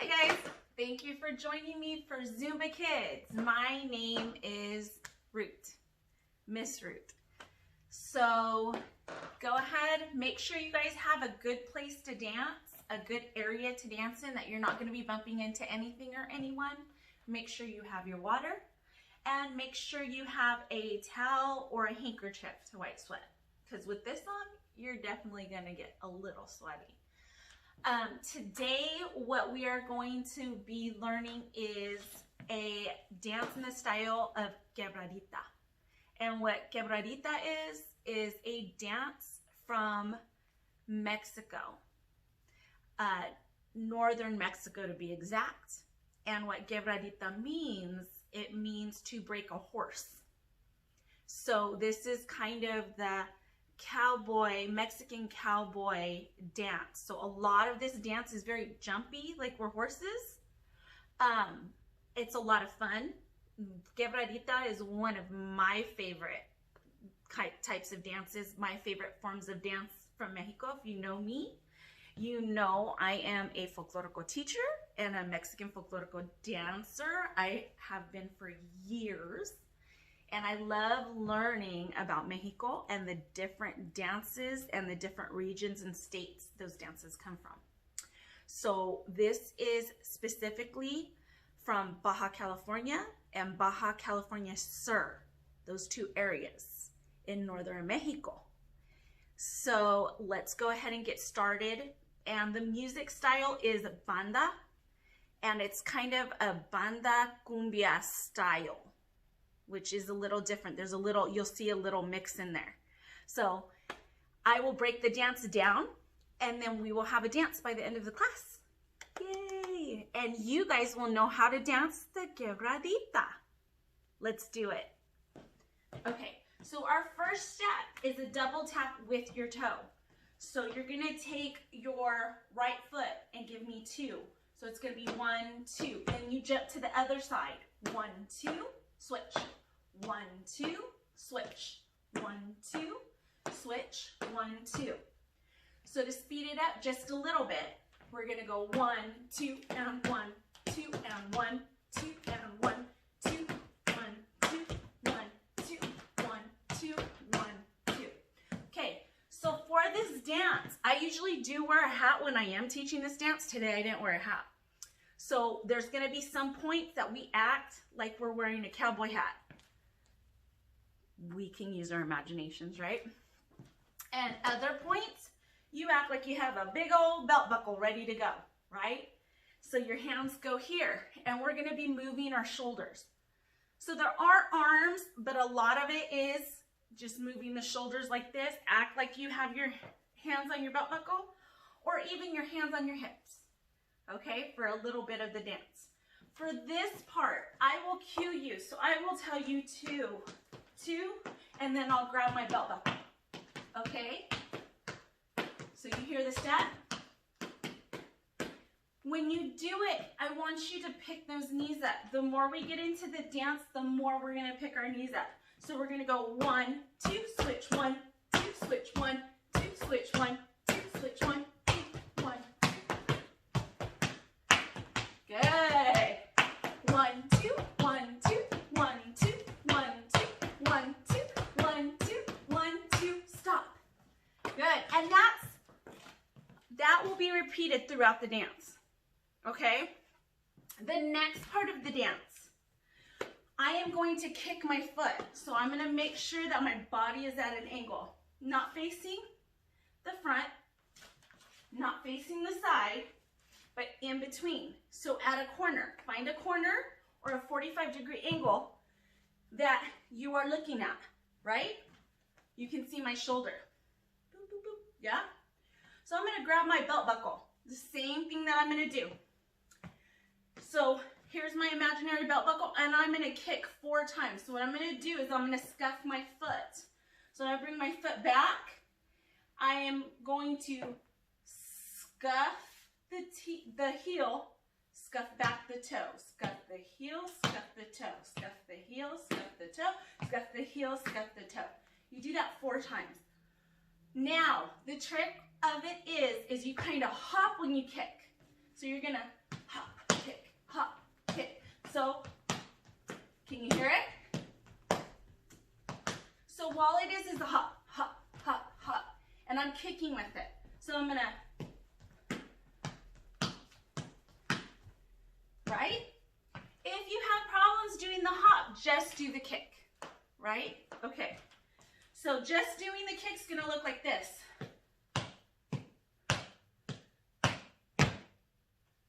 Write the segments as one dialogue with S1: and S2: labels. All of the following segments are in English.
S1: Hi guys, thank you for joining me for Zumba Kids. My name is Root, Miss Root. So go ahead, make sure you guys have a good place to dance, a good area to dance in that you're not going to be bumping into anything or anyone. Make sure you have your water and make sure you have a towel or a handkerchief to wipe sweat, because with this on, you're definitely going to get a little sweaty. Today, what we are going to be learning is a dance in the style of Quebradita. And what Quebradita is a dance from Mexico, northern Mexico to be exact. And what Quebradita means, it means to break a horse. So this is kind of the Mexican cowboy dance. So a lot of this dance is very jumpy, like we're horses. It's a lot of fun. Quebradita is one of my favorite types of dances, my favorite forms of dance from Mexico. If you know me, you know I am a folklorico teacher and a Mexican folklorico dancer. I have been for years. And I love learning about Mexico and the different dances and the different regions and states those dances come from. So this is specifically from Baja California and Baja California Sur, those two areas in northern Mexico. So let's go ahead and get started. And the music style is banda, and it's kind of a banda cumbia style, which is a little different. There's a little, you'll see a little mix in there. So I will break the dance down and then we will have a dance by the end of the class. Yay! And you guys will know how to dance the Quebradita. Let's do it. Okay, so our first step is a double tap with your toe. So you're gonna take your right foot and give me 2. So it's gonna be 1, 2, and you jump to the other side. 1, 2, switch. 1, 2, switch. 1, 2, switch. 1, 2. So to speed it up just a little bit, we're gonna go 1, 2, and 1, 2, and 1, 2, and 1, 2, 1, 2, 1, 2, 1, 2, 1, 2. Okay, so for this dance, I usually do wear a hat when I am teaching this dance. Today I didn't wear a hat. So there's gonna be some points that we act like we're wearing a cowboy hat. We can use our imaginations, right? And other points, you act like you have a big old belt buckle ready to go, right? So your hands go here, and we're gonna be moving our shoulders. So there are arms, but a lot of it is just moving the shoulders like this. Act like you have your hands on your belt buckle, or even your hands on your hips, okay, for a little bit of the dance. For this part, I will cue you. So I will tell you 2, 2, and then I'll grab my belt buckle, okay? So you hear the step? When you do it, I want you to pick those knees up. The more we get into the dance, the more we're gonna pick our knees up. So we're gonna go 1, 2, switch, 1, 2, switch, 1, 2, switch, 1, 2, switch, 1, 2, 1, 2. Good. 1, 2, 1, 2, 1, 2, 1, 2, 1, 2, 1, 2, 1, 2. Stop. Good. And that will be repeated throughout the dance. Okay? The next part of the dance, I am going to kick my foot. So I'm going to make sure that my body is at an angle, not facing the front, not facing the side, but in between. So at a corner, find a corner or a 45-degree angle that you are looking at, right? You can see my shoulder. Boop, boop, boop. Yeah? So I'm going to grab my belt buckle. The same thing that I'm going to do. So here's my imaginary belt buckle, and I'm going to kick 4 times. So what I'm going to do is I'm going to scuff my foot. So I bring my foot back. I am going to scuff the heel, scuff back the toe, scuff the heel, scuff the toe, scuff the heel, scuff the toe, scuff the heel, scuff the toe. You do that 4 times. Now, the trick of it is you kind of hop when you kick. So you're gonna hop, So, can you hear it? So while it is the hop, hop, hop, hop, and I'm kicking with it. So I'm gonna, right? If you have problems doing the hop, just do the kick, right? Okay. So just doing the kick's gonna look like this.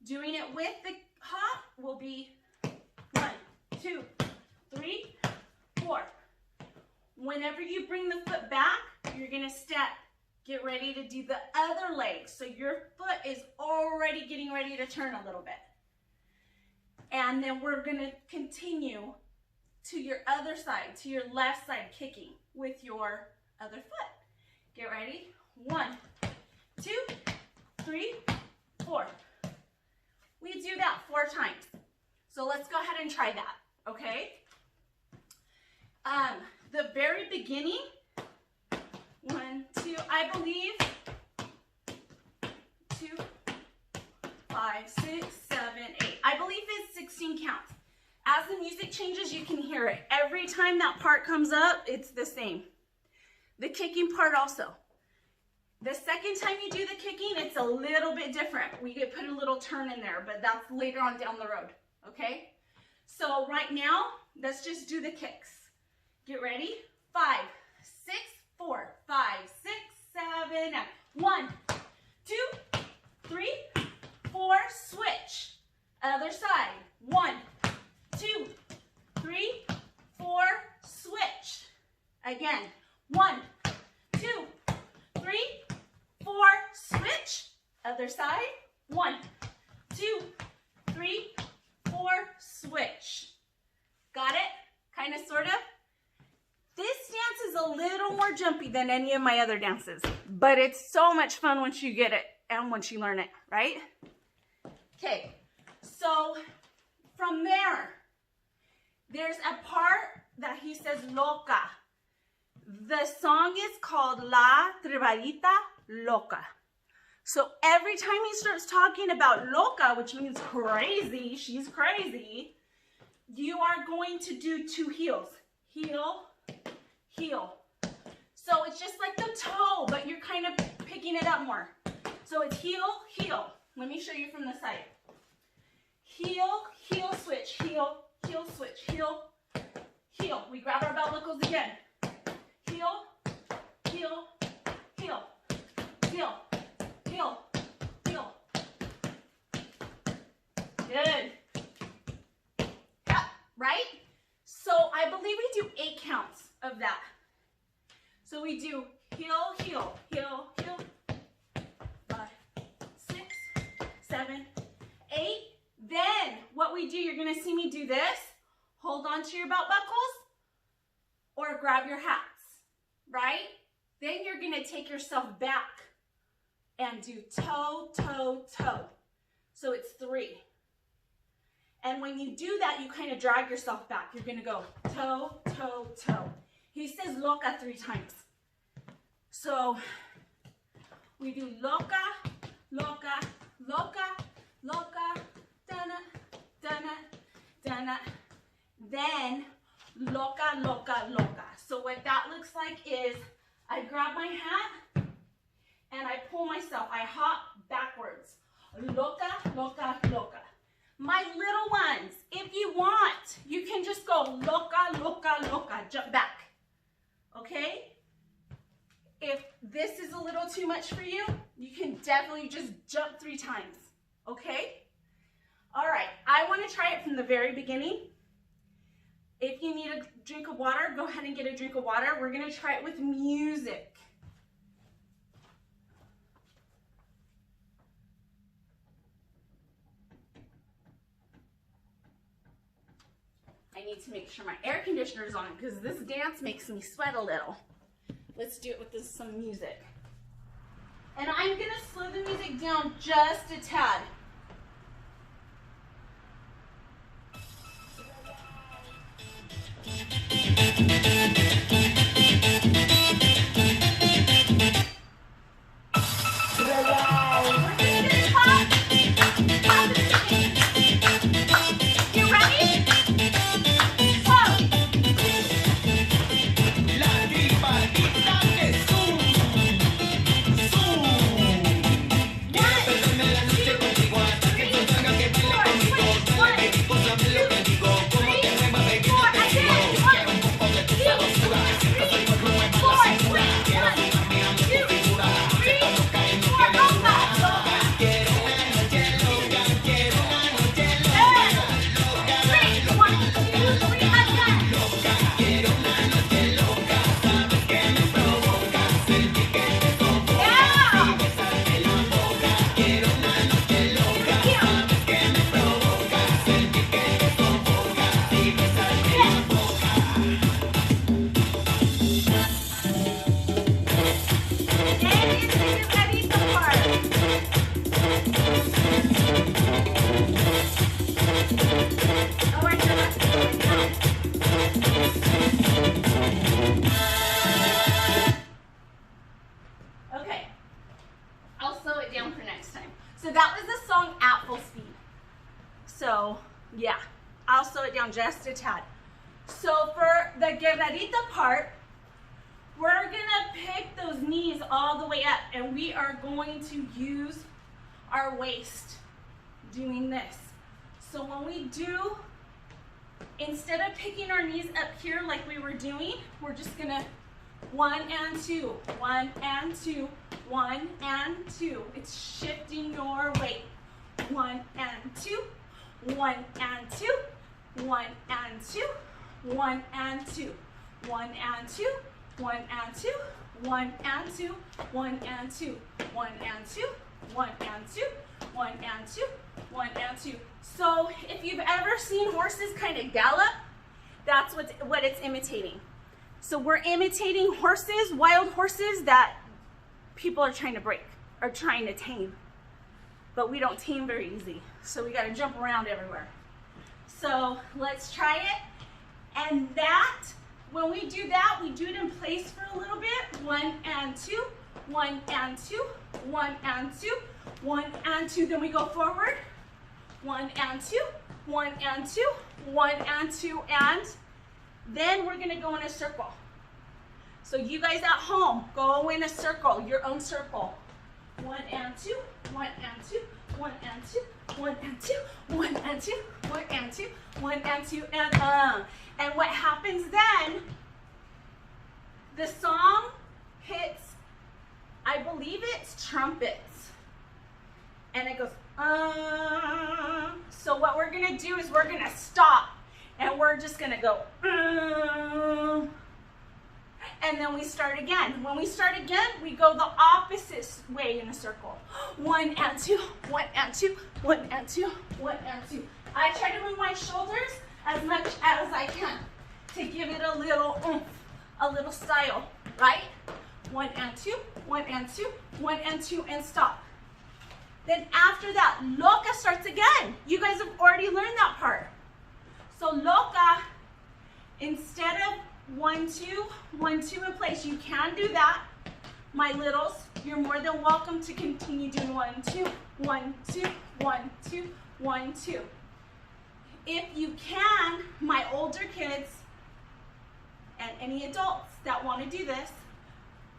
S1: Doing it with the hop will be 1, 2, 3, 4. Whenever you bring the foot back, you're gonna step. Get ready to do the other leg. So your foot is already getting ready to turn a little bit. And then we're gonna continue to your other side, to your left side, kicking with your other foot. Get ready. 1, 2, 3, 4. We do that 4 times. So let's go ahead and try that, okay? The very beginning, 1, 2, I believe, 2, 5, 6, 7, 8. I believe it's 16 counts. As the music changes, you can hear it. Every time that part comes up, it's the same. The kicking part also. The second time you do the kicking, it's a little bit different. We could put a little turn in there, but that's later on down the road, okay? So right now, let's just do the kicks. Get ready. 5, 6, 4, 5, 6, 7, 8. 1, 2, 3, 4, switch. Other side. 1, 2, 3, 4, switch. Again. 1, 2, 3, 4, switch. Other side. 1, 2, 3, 4, switch. Got it? Kind of, sort of? This dance is a little more jumpy than any of my other dances, but it's so much fun once you get it and once you learn it, right? Okay, so from there, there's a part that he says loca. The song is called La Tribadita Loca. So every time he starts talking about loca, which means crazy, she's crazy, you are going to do 2 heels. Heel, heel. So it's just like the toe, but you're kind of picking it up more. So it's heel, heel. Let me show you from the side. Heel, heel, switch, heel, heel, switch, heel, heel. We grab our belt buckles again. Heel, heel, heel, heel, heel, heel. Good. Yeah, right? So I believe we do 8 counts of that. So we do heel, heel, heel, heel. 5, 6, 7, 8. Then what we do, you're gonna see me do this. Hold on to your belt buckles or grab your hats, right? Then you're gonna take yourself back and do toe, toe, toe. So it's 3. And when you do that, you kind of drag yourself back. You're gonna go toe, toe, toe. He says loca 3 times. So we do loca, loca, loca, loca, dana, dana, dana. Then loca, loca, loca. So what that looks like is I grab my hat and I pull myself. I hop backwards. Loca, loca, loca. My little ones, if you want, you can just go loca, loca, loca, jump back, okay? If this is a little too much for you, you can definitely just jump 3 times, okay? All right, I want to try it from the very beginning. If you need a drink of water, go ahead and get a drink of water. We're going to try it with music. I need to make sure my air conditioner is on because this dance makes me sweat a little. Let's do it with some music. And I'm going to slow the music down just a tad. You ready? So that was the song at full speed. So yeah, I'll slow it down just a tad. So for the quebradita part, we're gonna pick those knees all the way up, and we are going to use our waist doing this. So when we do, instead of picking our knees up here like we were doing, we're just gonna 1 and 2, 1 and 2, 1 and 2. It's shifting your weight. 1 and 2, 1 and 2, 1 and 2, 1 and 2, 1 and 2, 1 and 2, 1 and 2, 1 and 2, 1 and 2, 1 and 2, 1 and 2, 1 and 2. So if you've ever seen horses kind of gallop, that's what it's imitating. So we're imitating horses, wild horses that people are trying to break, or trying to tame. But we don't tame very easy. So we gotta jump around everywhere. So let's try it. And that, when we do that, we do it in place for a little bit. 1 and 2, 1 and 2, 1 and 2, 1 and 2. Then we go forward. 1 and 2, 1 and 2, 1 and 2, and then we're gonna go in a circle. So you guys at home, go in a circle, your own circle. 1 and 2, 1 and 2, 1 and 2, 1 and 2, 1 and 2, 1 and 2, 1 and 2, and And what happens then, the song hits, I believe it's trumpets. And it goes, So what we're gonna do is we're gonna stop, and we're just gonna go, and then we start again. When we start again, we go the opposite way in a circle. 1 and 2, 1 and 2, 1 and 2, 1 and 2. I try to move my shoulders as much as I can to give it a little oomph, a little style, right? 1 and 2, 1 and 2, 1 and 2, and stop. Then after that, loca starts again. You guys have already learned that part. So loca, instead of 1, 2, 1, 2 in place, you can do that. My littles, you're more than welcome to continue doing 1, 2, 1, 2, 1, 2, 1, 2. If you can, my older kids and any adults that want to do this,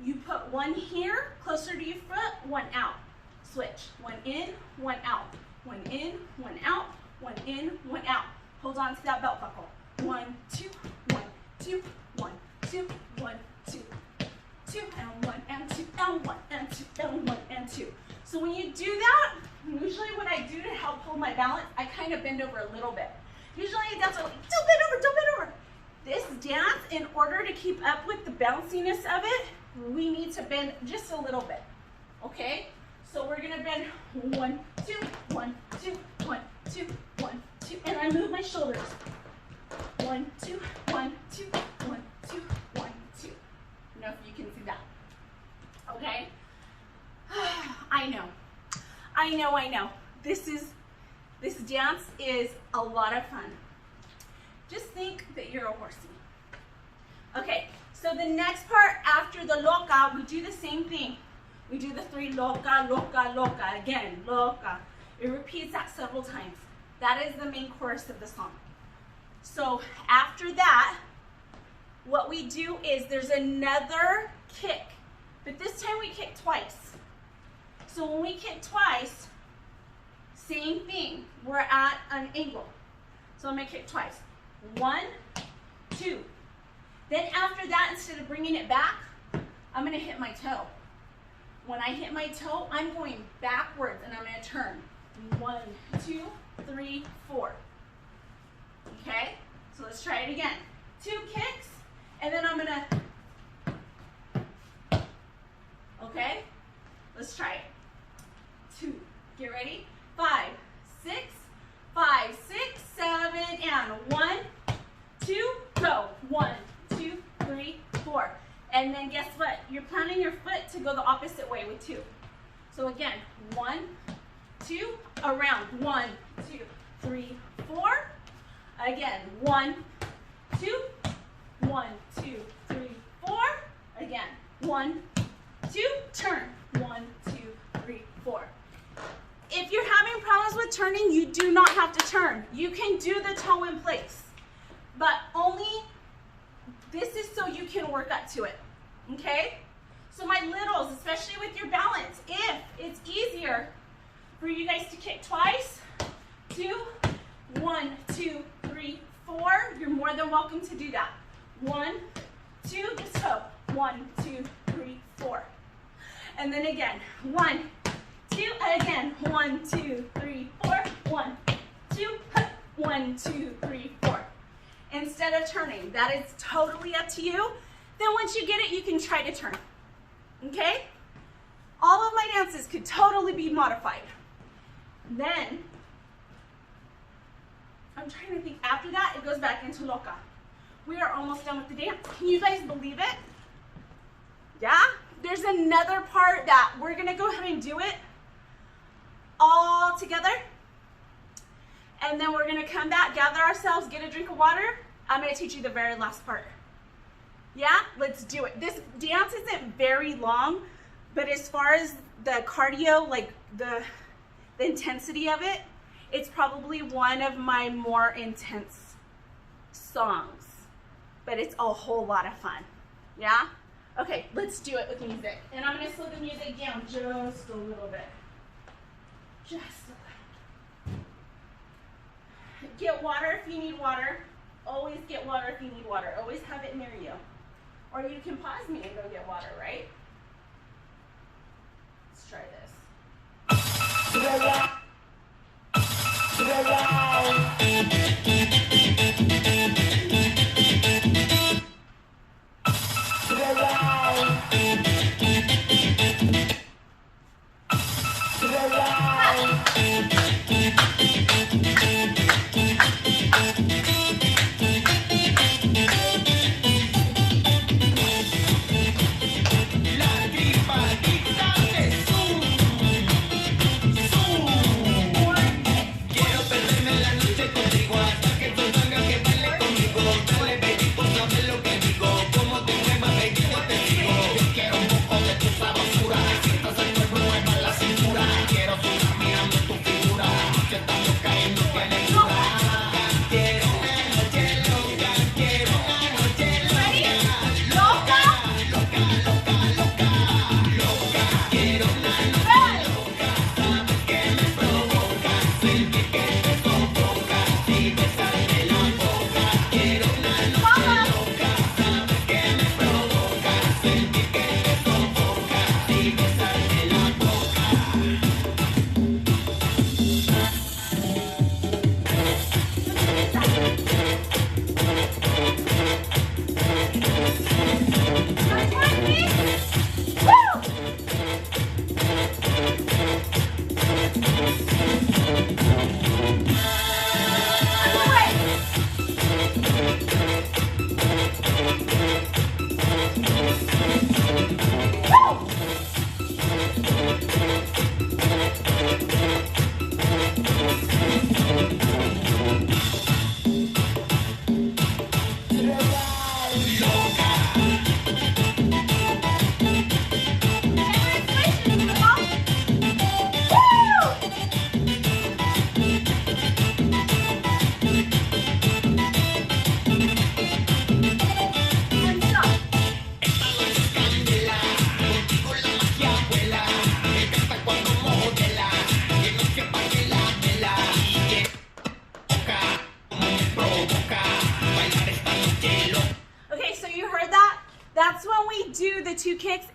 S1: you put 1 here, closer to your foot, 1 out. Switch. 1 in, 1 out. 1 in, 1 out. 1 in, 1 out. Hold on to that belt buckle. 1, 2, 1, 2, 1, 2, 1, 2, 2, and 1 and 2, and 1 and 2, and 1 and 2. So when you do that, usually what I do to help hold my balance, I kind of bend over a little bit. Usually that's like, don't bend over, don't bend over. This dance, in order to keep up with the bounciness of it, we need to bend just a little bit, okay? So we're gonna bend 1, 2, 1, 2, 1, 2, 1, 2, and I move my shoulders. 1, 2, 1, 2, 1, 2, 1, 2. I don't know if you can see that. Okay? I know. This dance is a lot of fun. Just think that you're a horsey. Okay, so the next part after the loca, we do the same thing. We do the 3 loca, loca, loca, again, loca. It repeats that several times. That is the main chorus of the song. So after that, what we do is there's another kick, but this time we kick twice. So when we kick twice, same thing, we're at an angle. So I'm gonna kick twice. 1, 2. Then after that, instead of bringing it back, I'm gonna hit my toe. When I hit my toe, I'm going backwards and I'm gonna turn. 1, 2, 3, 4. Okay? So let's try it again. 2 kicks, and then I'm gonna, okay? Let's try it. 2, get ready? 5, 6, 5, 6, 7, and 1, 2, go. 1, 2, 3, 4. And then guess what? You're planting your foot to go the opposite way with 2. So again, 1, 2, around. 1, 2, 3, 4. Again, 1, 2, 1, 2, 3, 4. Again, 1, 2, turn. 1, 2, 3, 4. If the turning, you do not have to turn. You can do the toe in place, but only this is so you can work up to it, okay? So my littles, especially with your balance, if it's easier for you guys to kick twice, 2, 1, 2, 3, 4, you're more than welcome to do that. 1, 2, just toe. 1, 2, 3, 4. And then again, 1, 2, again, 1, 2, 3, 4, 1, 2, 1, 2, 3, 4. Instead of turning, that is totally up to you. Then once you get it, you can try to turn, okay? All of my dances could totally be modified. Then, I'm trying to think, after that, it goes back into Loca. We are almost done with the dance. Can you guys believe it? Yeah? There's another part that we're gonna go ahead and do it all together. And then we're gonna come back, gather ourselves, get a drink of water. I'm gonna teach you the very last part. Yeah? Let's do it. This dance isn't very long, but as far as the cardio, like the intensity of it, it's probably one of my more intense songs, but it's a whole lot of fun. Yeah? Okay, let's do it with music. And I'm gonna slow the music down just a little bit. Just a little. Get water if you need water. Always get water if you need water. Always have it near you. Or you can pause me and go get water, right? Let's try this.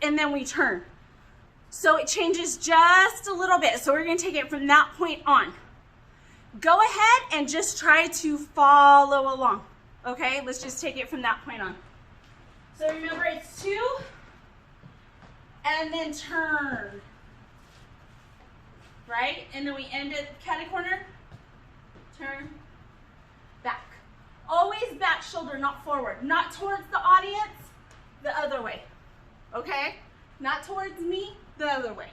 S1: And then we turn. So it changes just a little bit. So we're going to take it from that point on. Go ahead and just try to follow along. Okay, let's just take it from that point on. So remember, it's 2 and then turn. Right? And then we end at catty corner. Turn. Back. Always back shoulder, not forward. Not towards the audience, the other way. Okay? Not towards me, the other way.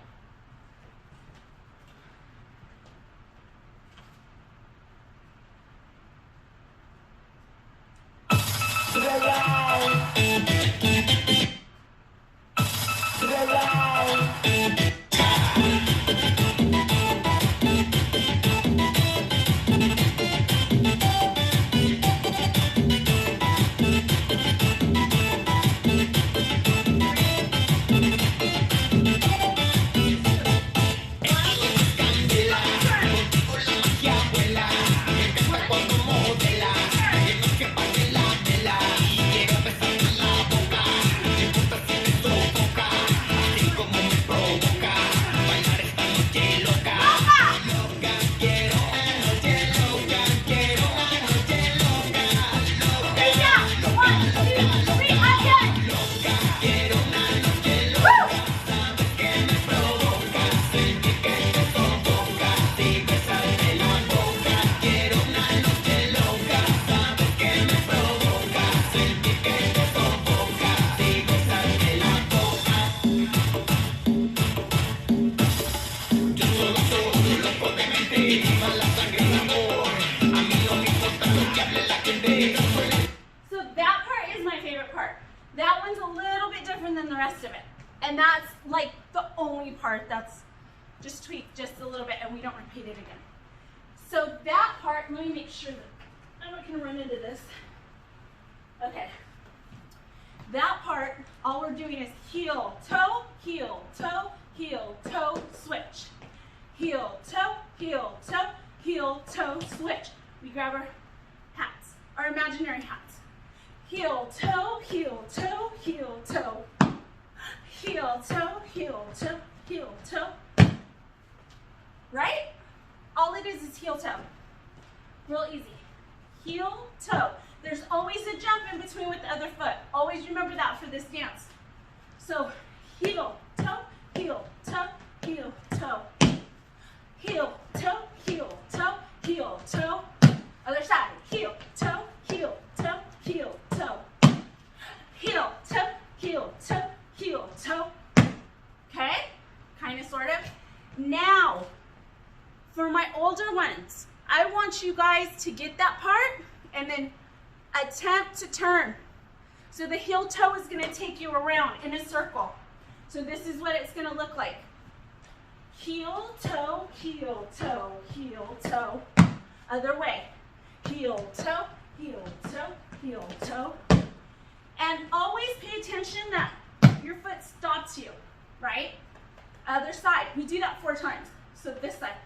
S1: rest of it. And that's like the only part that's just tweaked just a little bit, and we don't repeat it again. So that part, let me make sure that I'm not gonna run into this. Okay. That part, all we're doing is heel, toe, heel, toe, heel, toe, switch. Heel, toe, heel, toe, heel, toe, switch. We grab our hats, our imaginary hats. Heel, toe, heel, toe, heel, toe. Heel, toe, heel, toe, heel, toe. Right? All it is heel, toe. Real easy. Heel, toe. There's always a jump in between with the other foot. Always remember that for this dance. So heel, toe, heel, toe, heel, toe. Heel, toe, heel, toe, heel, toe. Other side. Heel, toe, heel, toe, heel, toe. Heel, toe, heel, toe, heel, toe. Okay? Kind of, sort of. Now, for my older ones, I want you guys to get that part and then attempt to turn. So the heel toe is going to take you around in a circle. So this is what it's going to look like. Heel, toe, heel, toe, heel, toe. Other way. Heel, toe, heel, toe, heel, toe. And always pay attention that your foot stops you, right? Other side. We do that 4 times. So this side.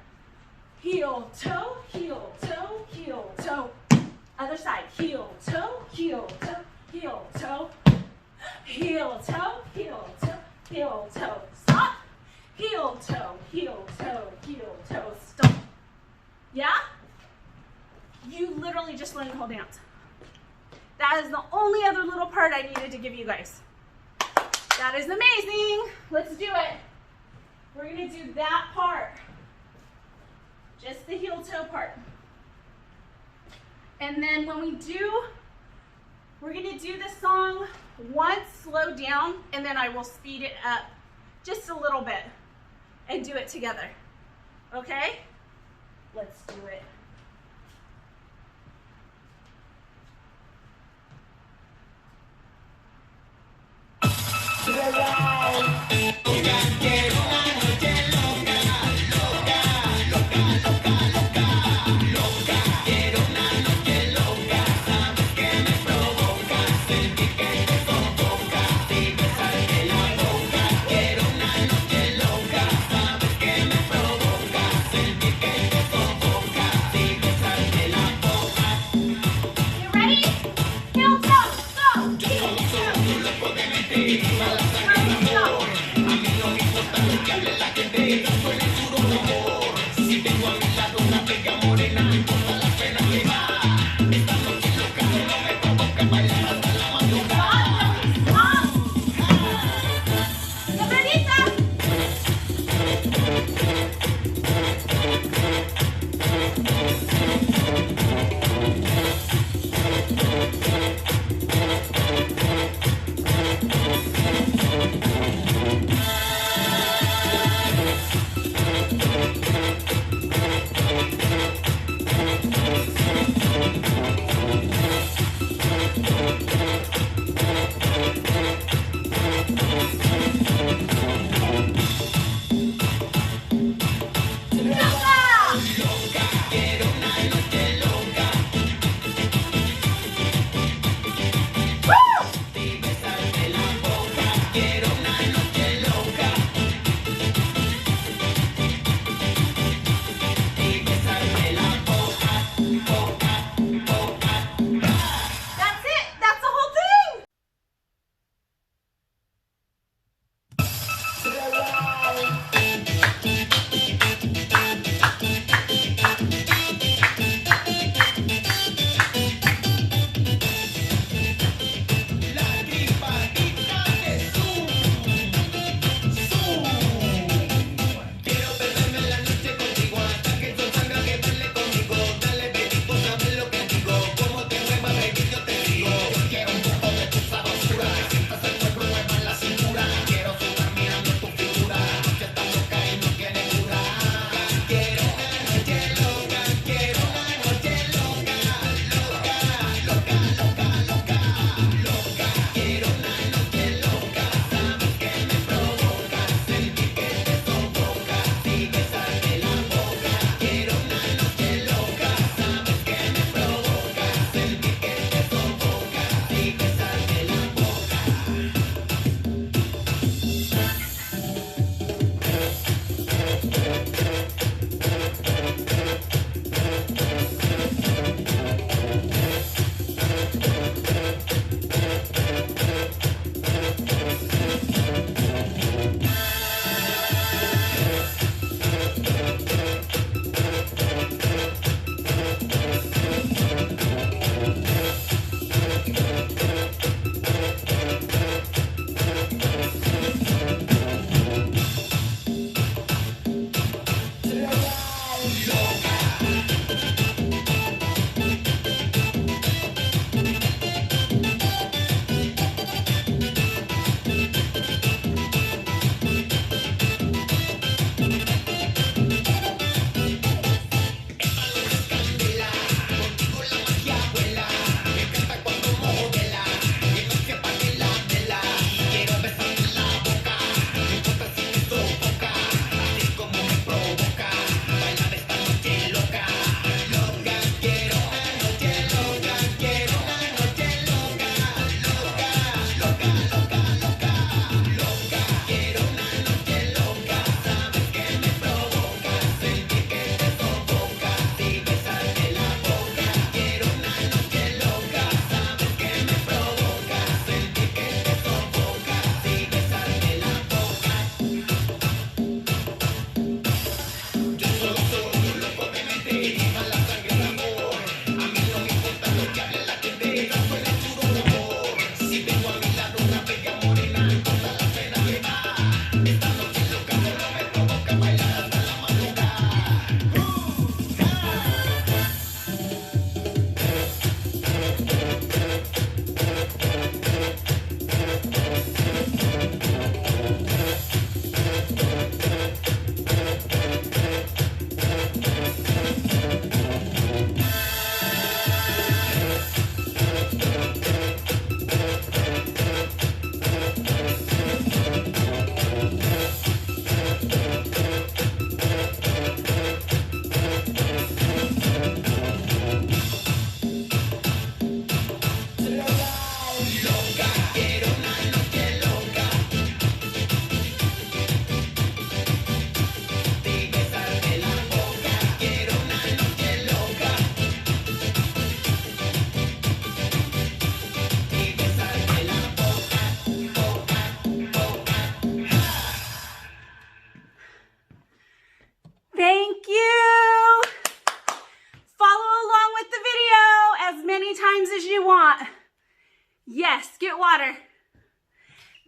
S1: Heel, toe, heel, toe, heel, toe. Other side. Heel, toe, heel, toe, heel, toe. Heel, toe, heel, toe, heel, toe. Stop. Heel, toe, heel, toe, heel, toe. Stop. Yeah? You literally just learned the whole dance. That is the only other little part I needed to give you guys. That is amazing. Let's do it. We're going to do that part. Just the heel toe part. And then when we do, we're going to do the song once, slow down, and then I will speed it up just a little bit and do it together. Okay? Let's do it. You ready? Heel toe, go! Heel toe.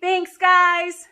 S2: Thanks, guys.